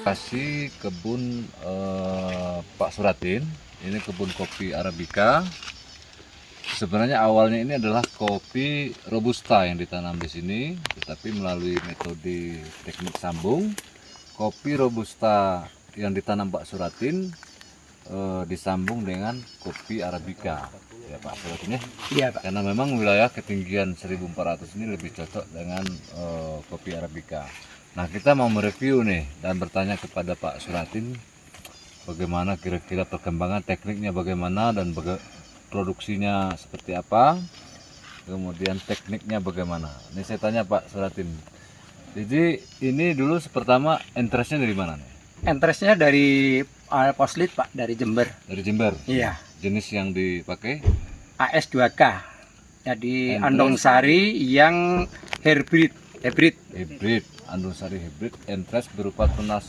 lokasi kebun Pak Suratin. Ini kebun kopi Arabica. Sebenarnya awalnya ini adalah kopi Robusta yang ditanam di sini, tetapi melalui metode teknik sambung, kopi Robusta yang ditanam Pak Suratin disambung dengan kopi Arabica. Ya Pak Suratin ya? Iya Pak. Karena memang wilayah ketinggian 1400 ini lebih cocok dengan kopi Arabica. Nah, kita mau mereview nih dan bertanya kepada Pak Suratin bagaimana kira-kira perkembangan tekniknya bagaimana dan produksinya seperti apa, kemudian tekniknya bagaimana. Ini saya tanya Pak Suratin. Jadi ini dulu pertama interestnya dari mana nih? Interestnya dari Poslit Pak, dari Jember. Dari Jember. Iya. Jenis yang dipakai AS2K. Jadi Andong Sari yang hybrid. Andong Sari hybrid, interest berupa tunas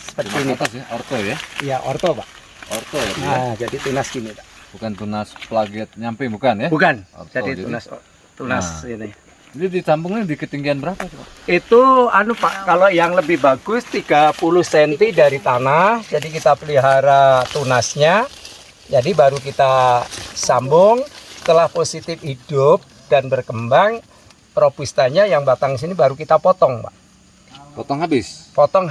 Seperti ini atas ya, orto ya? Iya, orto Pak. Orto ya? Nah, jadi tunas gini Pak. Bukan tunas plagiat nyamping, bukan ya? Bukan. Orto, Jadi tunas Nah. ini. Jadi ditambungnya di ketinggian berapa tuh Pak? Itu Pak, kalau yang lebih bagus 30 cm dari tanah. Jadi kita pelihara tunasnya. Jadi baru kita sambung. Setelah positif hidup dan berkembang, robustanya yang batang sini baru kita potong Pak. Potong habis? Potong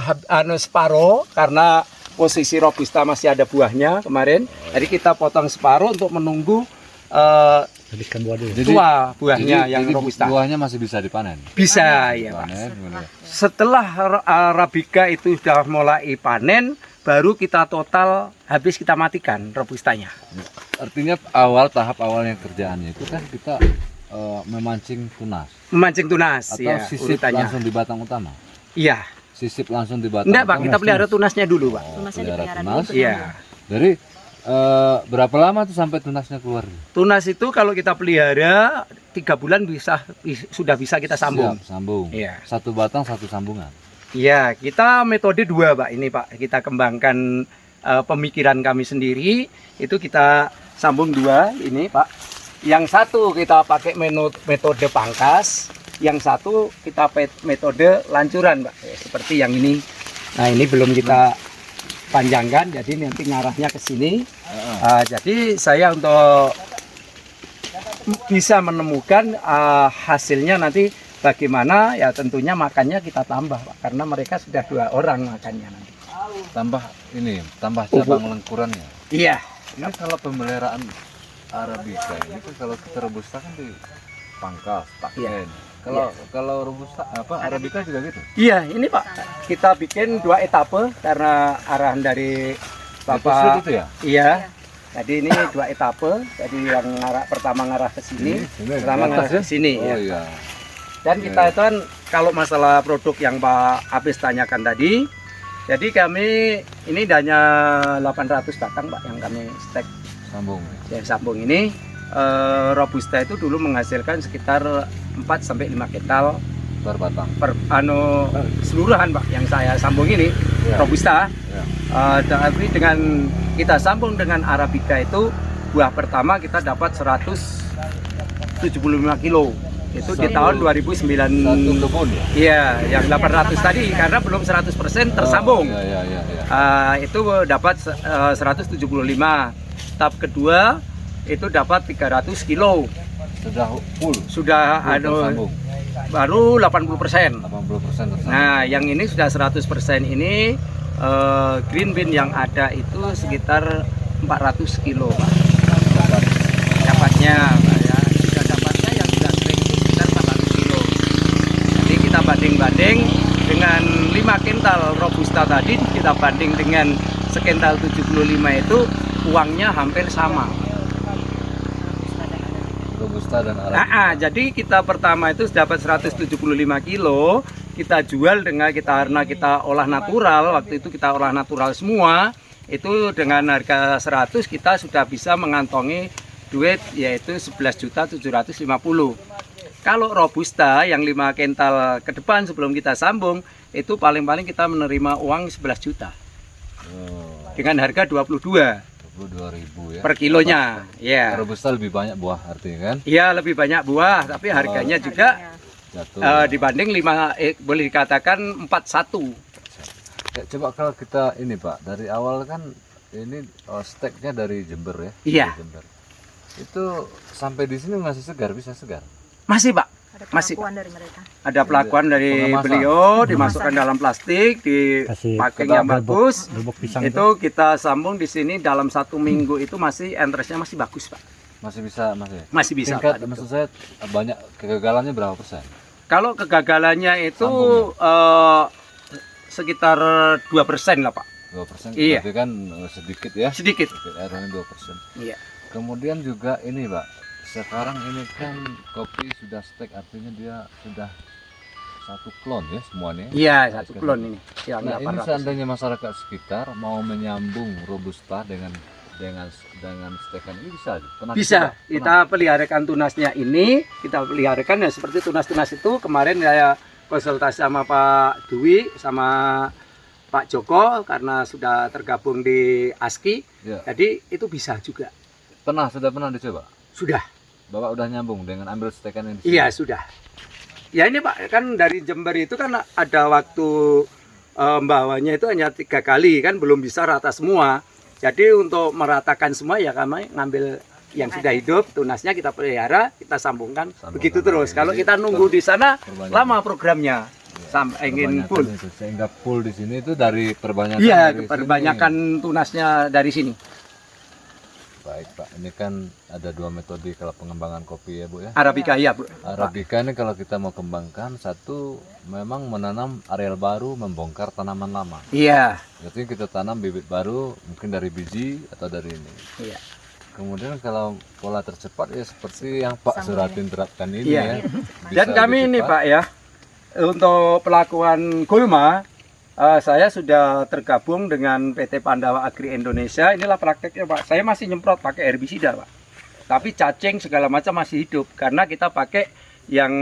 separuh karena posisi robusta masih ada buahnya kemarin. Jadi kita potong separuh untuk menunggu habiskan buah dulu. tua buahnya yang robusta. Buahnya masih bisa dipanen? Bisa ya Pak. Setelah Arabica itu sudah mulai panen, baru kita total habis kita matikan robustanya. Artinya tahap awalnya kerjaannya itu kan kita memancing tunas. Memancing tunas Atau ya, sisip urutannya. langsung di batang utama? Iya. Sisip langsung di batang Enggak Pak, utama? kita pelihara tunasnya dulu Pak. Oh, Tunasnya pelihara dipelihara tunas. dulu. Iya. Dari berapa lama tuh sampai tunasnya keluar? Tunas itu kalau kita pelihara 3 bulan sudah bisa kita sambung. Siap, sambung. Iya. Satu batang satu sambungan. Iya, kita metode 2 Pak ini Pak. Kita kembangkan pemikiran kami sendiri. Itu kita sambung 2 ini Pak. Yang satu kita pakai metode pangkas, yang satu kita metode lancuran Pak. Seperti yang ini. Nah, ini belum kita panjangkan, jadi nanti ngarahnya ke sini. Jadi saya untuk bisa menemukan hasilnya nanti bagaimana, ya tentunya makannya kita tambah Pak, karena mereka sudah 2 orang makannya nanti. Tambah cabang lengkurannya. Iya. Ini kalau pemeliharaan Arabica ini kan kalau kita robusta kan di pangkas, paken. Kalau robusta Arabica juga gitu. Iya, ini Pak, kita bikin 2 etape karena arahan dari Poslit Bapak. itu ya? Iya. Jadi ini 2 etape. Jadi yang pertama ngarah ke sini, pertama ngarah ke sini. Oh Ya. iya. Dan kita itu kan kalau masalah produk yang Pak Apis tanyakan tadi, jadi kami ini hanya 800 batang Pak yang kami stek. Sambung. Ya, sambung ini robusta itu dulu menghasilkan sekitar 4 sampai 5 kental Per batang. per keseluruhan Pak yang saya sambung ini Ya. robusta. Ya. Tapi dengan kita sambung dengan Arabica itu buah pertama kita dapat 175 kilo. Itu di tahun 2009. Satu kebun ya? Iya, yang 800 tadi karena belum 100% tersambung. Oh, iya. Itu dapat 175. Tahap kedua itu dapat 300 kilo. Sudah full. Sudah tersambung. baru 80%. 80% tersambung. Nah, yang ini sudah 100% ini green bean yang ada itu sekitar 400 kilo Pak. Dapatnya Pak, ya. Sudah dapatnya yang sudah kering itu sekitar 400 kilo. Jadi kita banding-banding dengan 5 kental robusta tadi, kita banding dengan sekental 75 itu uangnya hampir sama. Robusta dan Arabica. Jadi kita pertama itu dapat 175 kilo, kita jual karena kita olah natural, waktu itu kita olah natural semua, itu dengan harga 100 kita sudah bisa mengantongi duit yaitu 11.750.000. Kalau robusta yang 5 kental ke depan sebelum kita sambung, itu paling-paling kita menerima uang 11 juta. Dengan harga 22. 22.000 ya per kilonya. Ya. Robusta lebih banyak buah artinya kan? Iya, lebih banyak buah, tapi harganya juga Jatuh. dibanding boleh dikatakan 41. Ya, coba kalau kita ini Pak, dari awal kan ini steknya dari Jember ya. Iya. Dari Jember. Itu sampai di sini masih segar, bisa segar. Masih Pak, Ada Masih, pengakuan dari mereka. ada pelakuan dari Pengemasan. beliau, dimasukkan dalam plastik, Kasih packing yang bagus. bubuk pisang Itu kita sambung di sini dalam 1 minggu itu masih entresnya masih bagus Pak. Masih bisa, masih. Masih bisa. Tingkat, Pak, maksud saya banyak kegagalannya berapa persen? Kalau kegagalannya itu sekitar 2% lah Pak. 2%. Iya. Berarti kan sedikit ya. Sedikit. Airnya 2%. Iya. Kemudian juga ini Pak, sekarang ini kan kopi sudah stek, artinya dia sudah 1 klon ya semuanya. Iya, 1 klon ini. Yang Nah ini 800. seandainya masyarakat sekitar mau menyambung robusta dengan stekan ini bisa? Pernah Bisa, coba? kita peliharakan tunasnya ini, kita peliharakan ya seperti tunas-tunas itu. Kemarin saya konsultasi sama Pak Dwi, sama Pak Joko, karena sudah tergabung di ASKI, Ya. jadi itu bisa juga. Sudah pernah dicoba? Sudah, Bapak udah nyambung dengan ambil stekan yang di sini? iya sudah. Ya ini Pak, kan dari Jember itu kan ada waktu membawanya itu hanya 3 kali, kan belum bisa rata semua. Jadi untuk meratakan semua ya kami ngambil yang sudah hidup, tunasnya kita pelihara, kita sambungkan begitu terus. lagi. Kalau Jadi kita nunggu di sana perbanyak. lama programnya. Sampai ingin Perbanyakan full. itu. Sehingga full di sini itu dari perbanyakan. Iya, dari perbanyakan tunasnya dari sini. sini. Baik Pak, ini kan ada 2 metode kalau pengembangan kopi ya Bu ya. Arabica ya, Bu. Arabica ini kalau kita mau kembangkan, satu memang menanam areal baru, membongkar tanaman lama. Iya, Jadi kita tanam bibit baru, mungkin dari biji atau dari ini. iya. Kemudian kalau pola tercepat ya seperti yang Pak Sambung Suratin terapkan ini Iya. ya. Dan Bisa kami lebih ini cepat. Pak ya, untuk pelakuan gulma, saya sudah tergabung dengan PT Pandawa Agri Indonesia. Inilah prakteknya Pak. Saya masih nyemprot pakai herbisida Pak. Tapi cacing segala macam masih hidup karena kita pakai yang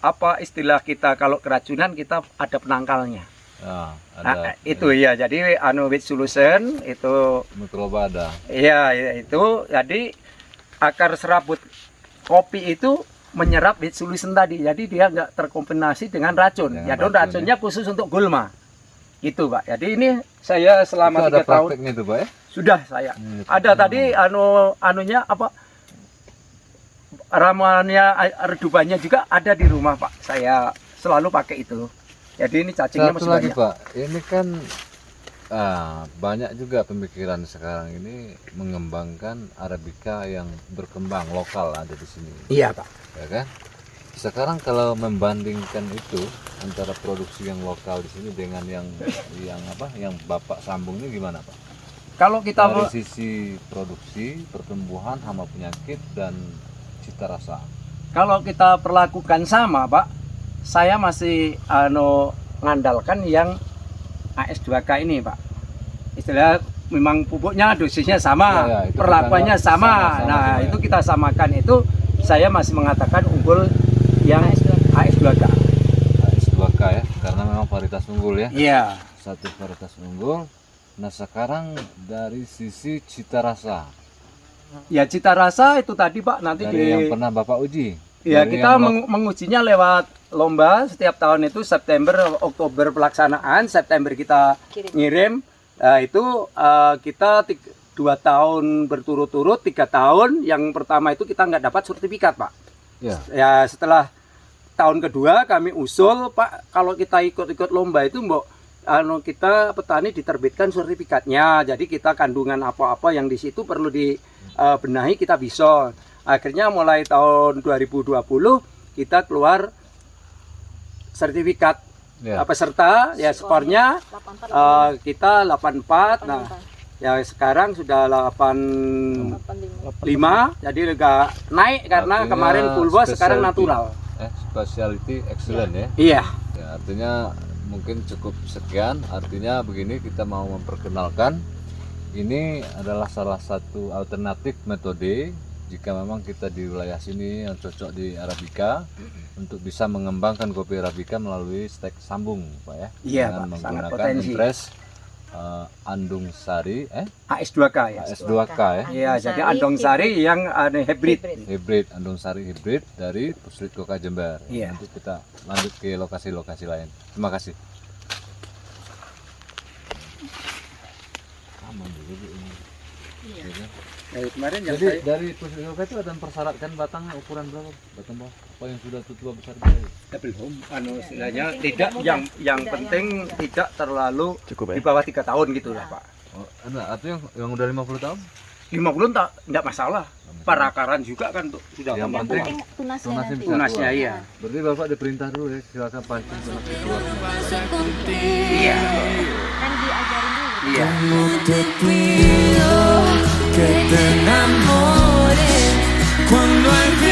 apa istilah kita kalau keracunan kita ada penangkalnya. Nah, Nah, ada itu ya. Jadi with solution itu mikroba ada. iya ya, itu jadi akar serabut kopi itu menyerap with solution tadi. Jadi dia nggak terkombinasi dengan racun. Dengan Ya don racun, racunnya khusus untuk gulma. Itu Pak. Jadi ini saya selama Itu ada 3 tahun prakteknya itu Pak ya? sudah saya. Hmm, Ada tadi anunya apa? Ramuannya redupannya juga ada di rumah Pak. Saya selalu pakai itu. Jadi ini cacingnya Satu masih lagi banyak. Pak, ini kan banyak juga pemikiran sekarang ini mengembangkan Arabica yang berkembang lokal ada di sini, Iya Pak. ya kan? Sekarang kalau membandingkan itu antara produksi yang lokal di sini dengan yang Bapak sambung ini gimana Pak? Kalau kita Dari sisi produksi, pertumbuhan, hama penyakit dan cita rasa. Kalau kita perlakukan sama, Pak, saya masih mengandalkan yang AS2K ini, Pak. Istilah memang pupuknya dosisnya sama, Ya, itu perlakuannya kita sama. sama-sama Nah, juga, itu ya. kita samakan itu saya masih mengatakan unggul yang AS2K. AS2K ya, karena memang varietas unggul ya. Iya. Satu varietas unggul. Nah sekarang dari sisi cita rasa, Ya cita rasa itu tadi, Pak, nanti dari yang pernah Bapak uji. Ya, Dari kita yang mengujinya lewat lomba setiap tahun itu September, Oktober pelaksanaan, September kita ngirim. Nah, itu kita 2 tahun berturut-turut, 3 tahun. Yang pertama itu kita nggak dapat sertifikat, Pak. Ya. Ya setelah tahun kedua kami usul, Pak, kalau kita ikut-ikut lomba itu kita petani diterbitkan sertifikatnya. Jadi kita kandungan apa-apa yang di situ perlu dibenahi kita bisa. Akhirnya mulai tahun 2020 kita keluar sertifikat Ya. peserta ya skornya 84, kita 84. Nah, ya sekarang sudah 85. Jadi agak naik karena Artinya kemarin Pulwa sekarang specialty. natural. Specialty excellent ya. Iya. Ya, artinya mungkin cukup sekian. Artinya begini, kita mau memperkenalkan ini adalah salah satu alternatif metode jika memang kita di wilayah sini yang cocok di Arabica untuk bisa mengembangkan kopi Arabica melalui stek sambung, Pak ya. Iya, Dengan Pak, sangat menggunakan potensi. impres Andung Sari AS2K ya. AS2K ya. Iya, jadi Andong Sari yang hybrid. Hibrid, Andung Sari hibrid dari Puslit Koka Jember. Iya. Nanti kita lanjut ke lokasi-lokasi lain. Terima kasih. Nah, kemarin yang Jadi saya dari Pusaka itu ada mempersyaratkan batangnya ukuran berapa? Batang bawah apa yang sudah tua besar besar? belum, istilahnya tidak yang penting tidak terlalu Cukup di bawah 3 tahun gitu lah Pak. Oh, enggak, atau yang udah 50 tahun? 50 tak enggak masalah. Perakaran juga kan tuh sudah Yang mampu. penting tunasnya tunasnya nanti. bisa Tunasnya keluar. iya. Berarti Bapak diperintah dulu ya, silakan pancing tunas keluar. Iya. Kan diajarin dulu. Iya. Te pido que te enamores cuando al fin